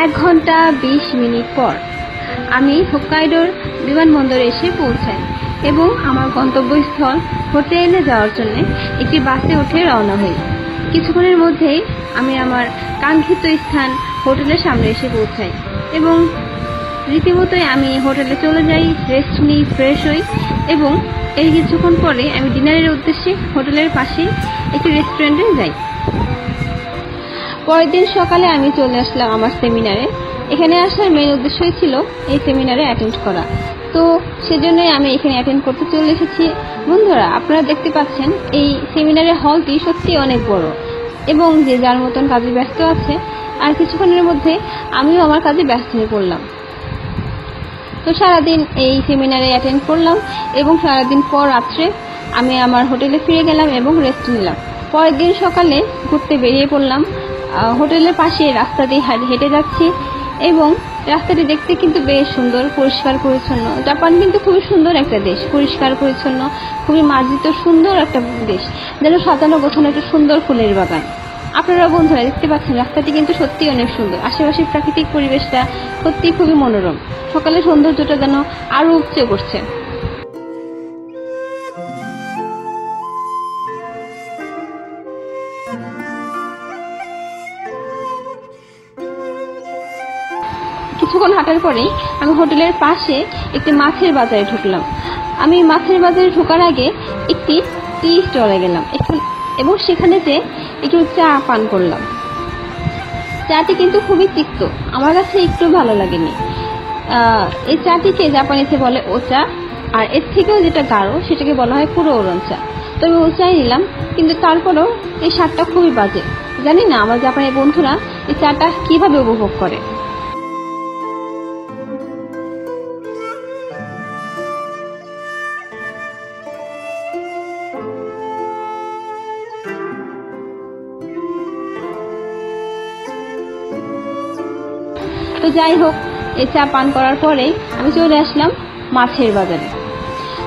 1 ঘন্টা 20 মিনিট পর আমি হোক্কাইডোর বিমানবন্দরে এসে পৌঁছাই এবং আমার গন্তব্যস্থল হোটেলে যাওয়ার জন্য একটি বাসে উঠে রওনা হই। কিছুক্ষণের মধ্যেই আমি আমার কাঙ্ক্ষিত স্থান হোটেলের সামনে এসে পৌঁছাই এবং রীতিমতোই আমি হোটেলে চলে যাই, রেস্ট নিই, ফ্রেশ হই এবং এর কিছুক্ষণ পরে আমি ডিনারের উদ্দেশ্যে হোটেলের পাশে একটি রেস্টুরেন্টে যাই। পরের দিন সকালে আমি চলে আসলাম আমার সেমিনারে। এখানে আসার মেইন উদ্দেশ্যই ছিল এই সেমিনারে অ্যাটেন্ড করা, তো সেজন্যই আমি এখানে অ্যাটেন্ড করতে চলে এসেছি। বন্ধুরা, আপনারা দেখতে পাচ্ছেন এই সেমিনারের হলটি সত্যি অনেক বড় এবং যে যার মতন কাজে ব্যস্ত আছে, আর কিছুক্ষণের মধ্যে আমিও আমার কাজে ব্যস্ত হয়ে পড়লাম। তো সারাদিন এই সেমিনারে অ্যাটেন্ড করলাম এবং সারাদিন পর রাত্রে আমি আমার হোটেলে ফিরে গেলাম এবং রেস্ট নিলাম। পরের দিন সকালে ঘুরতে বেরিয়ে পড়লাম। হোটেলের পাশে রাস্তা দিয়ে হেঁটে যাচ্ছি এবং রাস্তাটি দেখতে কিন্তু বেশ সুন্দর, পরিষ্কার পরিচ্ছন্ন। জাপান কিন্তু খুবই সুন্দর একটা দেশ, পরিষ্কার পরিচ্ছন্ন, খুবই মার্জিত, সুন্দর একটা দেশ, যেন সাজানো গোছানো একটা সুন্দর ফুলের বাগান। আপনারা বন্ধুরা দেখতে পাচ্ছেন রাস্তাটি কিন্তু সত্যি অনেক সুন্দর। আশেপাশের প্রাকৃতিক পরিবেশটা সত্যি খুবই মনোরম। সকালে সৌন্দর্যটা যেন আরো উপচে পড়ছে। কিছুক্ষণ হাঁটার পরে আমি হোটেলের পাশে একটি মাছের বাজারে ঢুকলাম। আমি মাছের বাজারে ঢোকার আগে একটি টি স্টলে গেলাম এবং সেখানে যে একটু চা পান করলাম। চাটি কিন্তু খুবই তিক্ত, আমার কাছে একটু ভালো লাগেনি। এই চাটিকে জাপানিতে বলে ওচা, আর এর থেকেও যেটা গাঢ় সেটাকে বলা হয় পুরো ওরন চা। তো আমি ওচাই নিলাম, কিন্তু তারপরেও এই স্বাদটা খুবই বাজে। জানি না আমার জাপানের বন্ধুরা এই চাটা কিভাবে উপভোগ করে। তো যাই হোক, এই চা পান করার পরেই আমি চলে আসলাম মাছের বাজারে।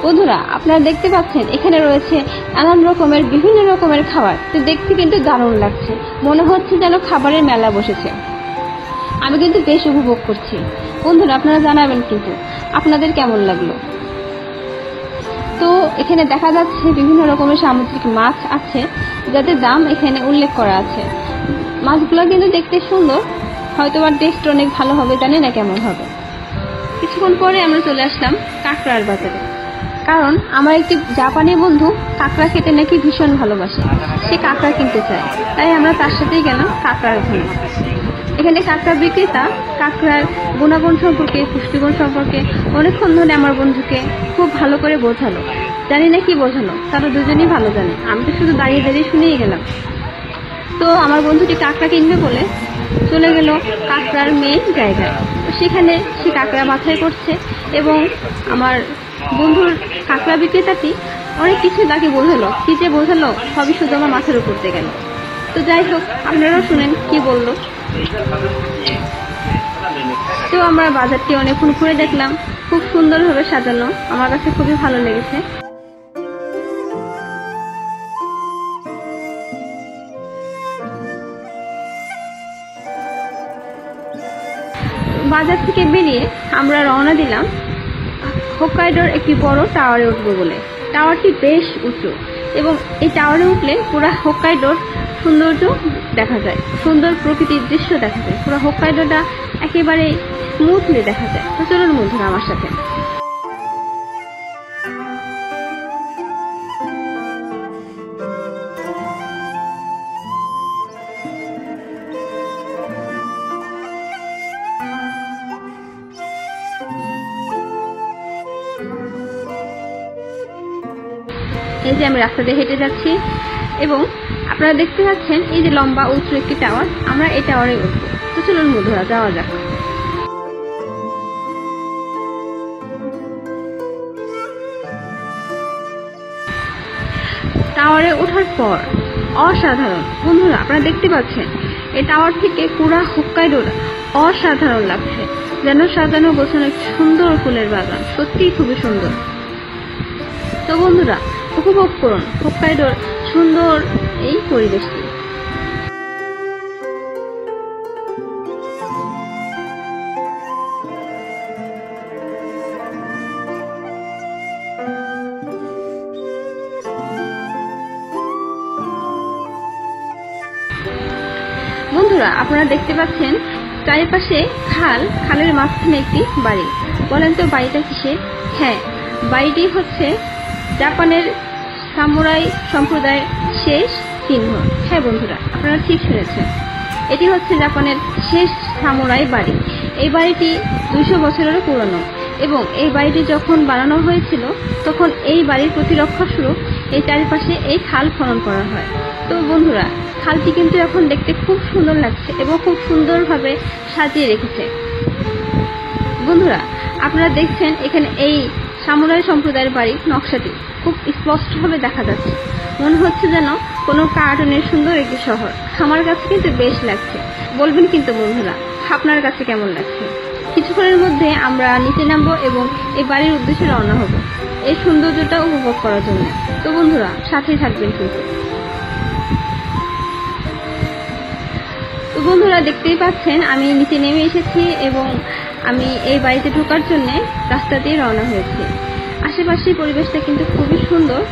বন্ধুরা, আপনারা দেখতে পাচ্ছেন এখানে রয়েছে নানান রকমের বিভিন্ন রকমের খাবার। তো দেখতে কিন্তু দারুণ লাগছে, মনে হচ্ছে যেন খাবারের মেলা বসেছে। আমি কিন্তু বেশ উপভোগ করছি। বন্ধুরা, আপনারা জানাবেন কিন্তু আপনাদের কেমন লাগলো। তো এখানে দেখা যাচ্ছে বিভিন্ন রকমের সামুদ্রিক মাছ আছে, যাদের দাম এখানে উল্লেখ করা আছে। মাছগুলো কিন্তু দেখতে সুন্দর, হয়তো বা টেস্ট অনেক ভালো হবে, জানি না কেমন হবে। কিছুক্ষণ পরে আমরা চলে আসলাম কাঁকড়ার বাজারে, কারণ আমার একটি জাপানি বন্ধু কাঁকড়া খেতে নাকি ভীষণ ভালোবাসে, সে কাঁকড়া কিনতে চায়। তাই আমরা তার সাথেই গেলাম কাঁকড়ার ওখানে। এখানে কাঁকড়া বিক্রেতা কাঁকড়ার গুণাগুণ সম্পর্কে, পুষ্টিগুণ সম্পর্কে অনেকক্ষণ ধরে আমার বন্ধুকে খুব ভালো করে বোঝালো। জানি না কি বোঝানো, তারা দুজনেই ভালো জানে, আমি তো শুধু দাঁড়িয়ে দাঁড়িয়ে শুনেই গেলাম। তো আমার বন্ধুটি কাঁকড়া কিনবে বলে চলে গেল কাঁকড়ার মেন জায়গায়। সেখানে সে কাঁকড়া বাছাই করছে এবং আমার বন্ধুর কাঁকড়া বিক্রেতাটি অনেক কিছু তাকে বোঝালো। কি যে বোঝালো সবই শুধু আমার মাথার উপর দিয়ে গেল। তো যাই হোক, আপনারাও শুনেন কি বললো। তো আমরা বাজারটি অনেকক্ষণ ঘুরে দেখলাম, খুব সুন্দরভাবে সাজানো, আমার কাছে খুবই ভালো লেগেছে। বাজার থেকে বেরিয়ে আমরা রওনা দিলাম হোক্কাইডোর একটি বড় টাওয়ারে উঠবো বলে। টাওয়ারটি বেশ উঁচু এবং এই টাওয়ারে উঠলে পুরো হোক্কাইডোর সৌন্দর্য দেখা যায়, সুন্দর প্রকৃতির দৃশ্য দেখা যায়, পুরো হোক্কাইডোটা একেবারে স্মুথলি দেখা যায়। তো চলুন বন্ধুরা আমার সাথে। এই যে আমি রাস্তা দিয়ে হেঁটে যাচ্ছি এবং আপনারা দেখতে পাচ্ছেন এই যে লম্বা উঁচু একটি টাওয়ার, আমরা এই টাওয়ারে উঠবো। তো চলুন বন্ধুরা যাওয়া যাক। টাওয়ারে ওঠার পর অসাধারণ বন্ধুরা, আপনারা দেখতে পাচ্ছেন এই টাওয়ার থেকে পুরো হোক্কাইডোর অসাধারণ লাগছে, যেন সাজানো গোছানো সুন্দর ফুলের বাগান, সত্যিই খুবই সুন্দর। তো বন্ধুরা উপভোগ করুন হোক্কাইডোর সুন্দর এই পরিবেশটি। বন্ধুরা, আপনারা দেখতে পাচ্ছেন চারিপাশে খাল, খালের মাঝখানে একটি বাড়ি। বলেন তো বাড়িটা কিসের? হ্যাঁ, বাড়িটি হচ্ছে জাপানের সামুরাই সম্প্রদায়ের শেষ চিহ্ন। হ্যাঁ বন্ধুরা, আপনারা ঠিক শুনেছেন, এটি হচ্ছে জাপানের শেষ সামুরাই বাড়ি। এই বাড়িটি 200 বছরেরও পুরনো এবং এই বাড়িটি যখন বানানো হয়েছিল তখন এই বাড়ির প্রতিরক্ষা স্বরূপ এই চারিপাশে এই খাল খনন করা হয়। তো বন্ধুরা, খালটি কিন্তু এখন দেখতে খুব সুন্দর লাগছে এবং খুব সুন্দরভাবে সাজিয়ে রেখেছে। বন্ধুরা, আপনারা দেখছেন এখানে এই সামুরাই সম্প্রদায়ের বাড়ির নকশাটি খুব স্পষ্টভাবে দেখা যাচ্ছে। মনে হচ্ছে যেন কোনো কার্টুনের সুন্দর একটি শহর। আমার কাছে কিন্তু বেশ লাগছে। বলবেন কিন্তু বন্ধুরা, আপনার কাছে কেমন লাগছে? কিছুক্ষণের মধ্যে আমরা নিচে নামবো এবং এই বাড়ির উদ্দেশ্যে রওনা হব এই সৌন্দর্যটা উপভোগ করার জন্য। তো বন্ধুরা, সাথেই থাকবেন কিন্তু। তো বন্ধুরা, দেখতেই পাচ্ছেন আমি নিচে নেমে এসেছি এবং আমি এই বাড়িতে ঢোকার জন্য রাস্তা দিয়ে রওনা হয়েছি। আশেপাশের পরিবেশটা কিন্তু খুবই সুন্দর।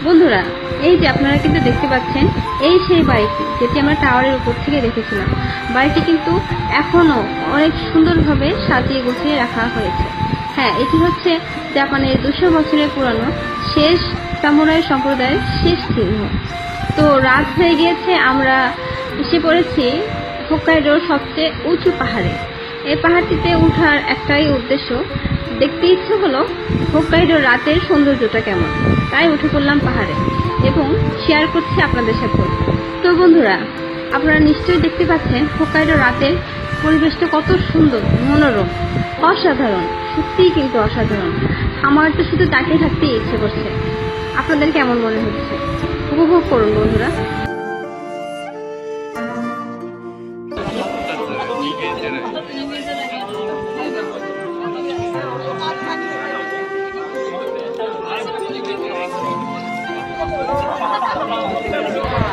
বন্ধুরা, এই যে আপনারা কিন্তু দেখতে পাচ্ছেন, এই সেই বাড়িটি যেটি আমরা টাওয়ারের উপর থেকে দেখেছিলাম। বাড়িটি কিন্তু এখনো অনেক সুন্দরভাবে সাজিয়ে গুছিয়ে রাখা হয়েছে। হ্যাঁ, এটি হচ্ছে জাপানের 200 বছরের পুরানো শেষ সামুরাই সম্প্রদায়ের শেষ চিহ্ন। তো রাত হয়ে গিয়েছে, আমরা এসে পড়েছি হোক্কাইডোর সবচেয়ে উঁচু পাহাড়ে। এই পাহাড়টিতে ওঠার একটাই উদ্দেশ্য, দেখতে ইচ্ছে হলো হোক্কাইডোর রাতের সৌন্দর্যটা কেমন। তাই উঠে পড়লাম পাহাড়ে এবং শেয়ার করছি আপনাদের সাথে। তো বন্ধুরা, আপনারা নিশ্চয়ই দেখতে পাচ্ছেন হোক্কাইডোর রাতের পরিবেশটা কত সুন্দর, মনোরম, অসাধারণ। সত্যিই কিন্তু অসাধারণ। আমার তো শুধু তাকিয়ে থাকতেই ইচ্ছে করছে। আপনাদের কেমন মনে হচ্ছে? উপভোগ করুন বন্ধুরা।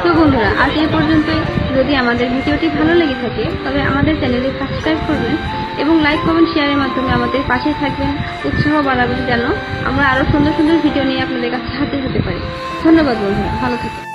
তো বন্ধুরা, আজ এই পর্যন্তই। যদি আমাদের ভিডিওটি ভালো লেগে থাকে তবে আমাদের চ্যানেলটি সাবস্ক্রাইব করবেন এবং লাইক, কমেন্ট, শেয়ারের মাধ্যমে আমাদের পাশে থাকবেন, উৎসাহ বাড়াবেন যেন আমরা আরো সুন্দর সুন্দর ভিডিও নিয়ে আপনাদের কাছে হাজির হতে পারি। ধন্যবাদ বন্ধুরা, ভালো থাকুন।